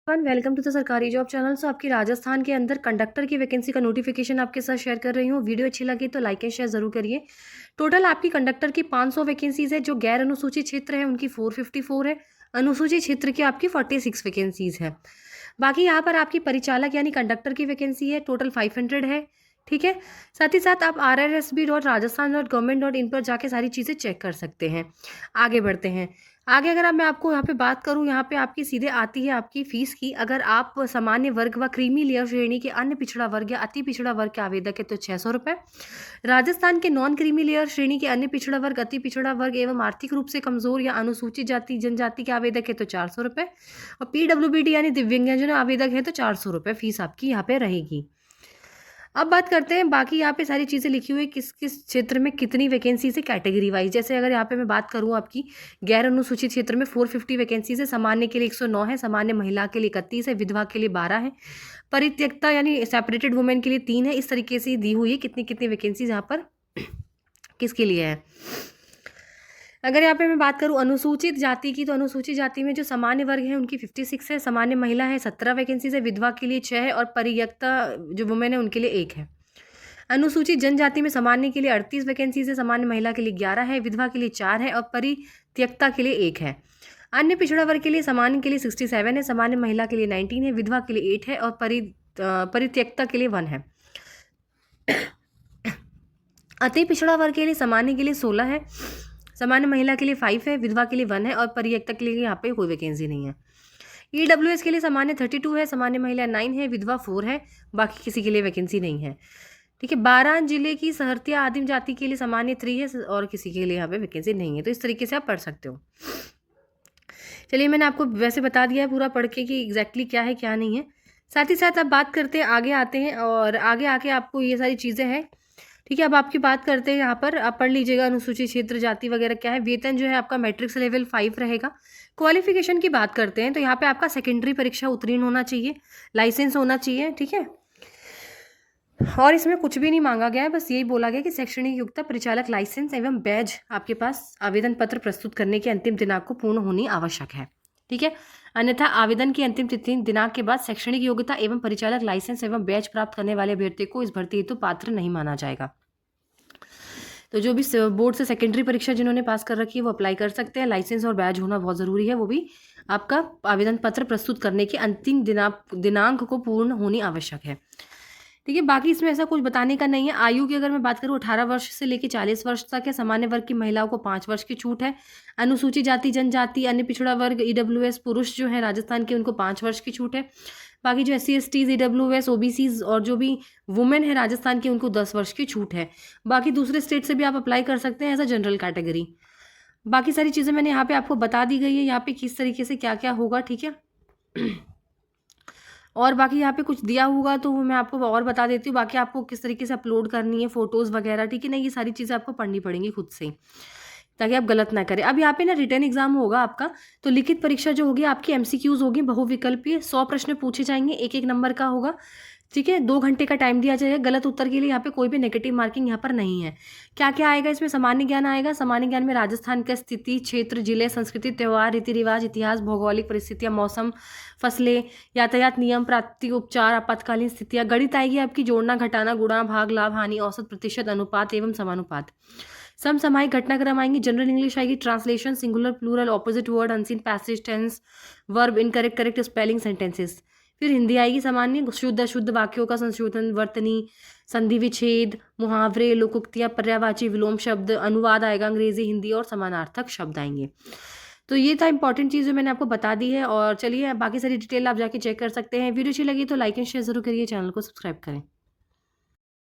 Welcome to the सरकारी job channel. सो आपकी राजस्थान के अंदर कंडक्टर की वैकेंसी का नोटिफिकेशन आपके साथ शेयर कर रही हूँ। वीडियो अच्छी लगी तो लाइक एंड शेयर जरूर करिए। टोटल आपकी कंडक्टर की 500 वैकेंसीज है। जो गैर अनुसूचित क्षेत्र है उनकी 454 है। अनुसूचित क्षेत्र की आपकी 46 वैकेंसीज है। बाकी यहाँ पर आपकी परिचालक यानी कंडक्टर की वैकेंसी है, टोटल 500 है। ठीक है। साथ ही साथ आप rrsb.rajasthan.government.in पर जाके सारी चीज़ें चेक कर सकते हैं। आगे बढ़ते हैं। आगे अगर मैं आपको यहाँ पे बात करूँ, यहाँ पे आपकी सीधे आती है आपकी फीस की। अगर आप सामान्य वर्ग व क्रीमी लेयर श्रेणी के अन्य पिछड़ा वर्ग या अति पिछड़ा वर्ग के आवेदक है तो 600 रुपये। राजस्थान के नॉन क्रीमी लेयर श्रेणी के अन्य पिछड़ा वर्ग, अति पिछड़ा वर्ग एवं आर्थिक रूप से कमजोर या अनुसूचित जाति जनजाति के आवेदक है तो 400 रुपये। और PWBD यानी दिव्यांगजन आवेदक है तो 400 रुपये फीस आपकी यहाँ पे रहेगी। अब बात करते हैं बाकी यहाँ पे सारी चीज़ें लिखी हुई किस किस क्षेत्र में कितनी वैकेंसी से कैटेगरी वाइज। जैसे अगर यहाँ पे मैं बात करूँ आपकी गैर अनुसूचित क्षेत्र में 450 वैकेंसीज है। सामान्य के लिए 109 है, सामान्य महिला के लिए 31 है, विधवा के लिए 12 है, परित्यक्ता यानी सेपरेटेड वुमेन के लिए 3 है। इस तरीके से दी हुई है कितनी कितनी वैकेंसीज यहाँ पर किसके लिए है। अगर यहाँ पे मैं बात करूँ अनुसूचित जाति की, तो अनुसूचित जाति में जो सामान्य वर्ग है उनकी 56 है, सामान्य महिला है 17 वैकेंसीज है, विधवा के लिए 6 है और परित्यक्ता जो वुमेन है उनके लिए 1 है। अनुसूचित जनजाति में सामान्य के लिए 38 वैकेंसीज है, सामान्य महिला के लिए 11 है, विधवा के लिए 4 है और परित्यक्ता के लिए 1 है। अन्य पिछड़ा वर्ग के लिए सामान्य के लिए 67 है, सामान्य महिला के लिए 19 है, विधवा के लिए 8 है और परित्यक्ता के लिए 1 है। अति पिछड़ा वर्ग के लिए सामान्य के लिए 16 है, सामान्य महिला के लिए 5 है, विधवा के लिए 1 है और परित्यक्ता के लिए यहाँ पे कोई वैकेंसी नहीं है। EWS के लिए सामान्य 32 है, सामान्य महिला 9 है, विधवा 4 है, बाकी किसी के लिए वैकेंसी नहीं है। ठीक है। 12 जिले की सहरतिया आदिम जाति के लिए सामान्य 3 है और किसी के लिए यहाँ पे वैकेंसी नहीं है। तो इस तरीके से आप पढ़ सकते हो। चलिए, मैंने आपको वैसे बता दिया है पूरा पढ़ के कि एग्जैक्टली क्या है क्या नहीं है। साथ ही साथ आप बात करते हैं आगे आते हैं और आगे आके आपको ये सारी चीज़ें हैं। ठीक है। अब आपकी बात करते हैं, यहाँ पर आप पढ़ लीजिएगा अनुसूचित क्षेत्र जाति वगैरह क्या है। वेतन जो है आपका मैट्रिक्स लेवल 5 रहेगा। क्वालिफिकेशन की बात करते हैं तो यहाँ पे आपका सेकेंडरी परीक्षा उत्तीर्ण होना चाहिए, लाइसेंस होना चाहिए। ठीक है। और इसमें कुछ भी नहीं मांगा गया है, बस यही बोला गया कि शैक्षणिक योग्यता, परिचालक लाइसेंस एवं बैज आपके पास आवेदन पत्र प्रस्तुत करने के अंतिम दिनांक को पूर्ण होनी आवश्यक है। ठीक है। अन्यथा आवेदन की अंतिम तिथि दिनांक के बाद शैक्षणिक योग्यता एवं परिचालक लाइसेंस एवं बैच प्राप्त करने वाले अभ्यर्थी को इस भर्ती हेतु पात्र नहीं माना जाएगा। तो जो भी बोर्ड से सेकेंडरी परीक्षा जिन्होंने पास कर रखी है वो अप्लाई कर सकते हैं। लाइसेंस और बैज होना बहुत ज़रूरी है, वो भी आपका आवेदन पत्र प्रस्तुत करने के अंतिम दिनांक को पूर्ण होनी आवश्यक है। ठीक है। बाकी इसमें ऐसा कुछ बताने का नहीं है। आयु की अगर मैं बात करूँ 18 वर्ष से लेकर 40 वर्ष तक है। सामान्य वर्ग की महिलाओं को 5 वर्ष की छूट है। अनुसूचित जाति जनजाति अन्य पिछड़ा वर्ग EWS पुरुष जो है राजस्थान के उनको 5 वर्ष की छूट है। बाकी जो SC STs EWS OBCs और जो भी वुमेन है राजस्थान की उनको 10 वर्ष की छूट है। बाकी दूसरे स्टेट से भी आप अप्लाई कर सकते हैं एज अ जनरल कैटेगरी। बाकी सारी चीज़ें मैंने यहाँ पे आपको बता दी गई है, यहाँ पे किस तरीके से क्या क्या होगा। ठीक है। और बाकी यहाँ पे कुछ दिया होगा तो मैं आपको और बता देती हूँ। बाकी आपको किस तरीके से अपलोड करनी है फोटोज़ वगैरह। ठीक है ना, ये सारी चीज़ें आपको पढ़नी पड़ेंगी खुद से ताकि आप गलत ना करें। अब यहाँ पे ना रिटर्न एग्जाम होगा आपका, तो लिखित परीक्षा जो होगी आपकी MCQs होगी, बहुविकल्पीय 100 प्रश्न पूछे जाएंगे, एक एक नंबर का होगा। ठीक है। 2 घंटे का टाइम दिया जाएगा। गलत उत्तर के लिए यहाँ पे कोई भी नेगेटिव मार्किंग यहाँ पर नहीं है। क्या क्या आएगा इसमें, सामान्य ज्ञान आएगा। सामान्य ज्ञान में राजस्थान का स्थिति, क्षेत्र, जिले, संस्कृति, त्यौहार, रीति रिवाज, इतिहास, भौगोलिक परिस्थितियाँ, मौसम, फसलें, यातायात नियम, प्राकृतिक उपचार, आपातकालीन स्थितियाँ। गणित आएगी आपकी, जोड़ना घटाना, गुणा भाग लाभ हानि, औसत प्रतिशत, अनुपात एवं समानुपात। समसामयिक घटनाक्रम आएंगी। जनरल इंग्लिश आएगी, translation, singular plural, opposite word, unseen passage, tense, verb, incorrect, correct spelling, sentences. फिर हिंदी आएगी सामान्य, शुद्ध अशुद्ध वाक्यों का संशोधन, वर्तनी, संधि विच्छेद, मुहावरे, लोकोक्तियाँ, पर्यायवाची, विलोम शब्द, अनुवाद आएगा अंग्रेजी हिंदी और समानार्थक शब्द आएंगे। तो ये था इंपॉर्टेंट चीज़ जो मैंने आपको बता दी है। और चलिए बाकी सारी डिटेल आप जाके चेक कर सकते हैं। वीडियो अच्छी लगी तो लाइक एंड शेयर जरूर करिए, चैनल को सब्सक्राइब करें।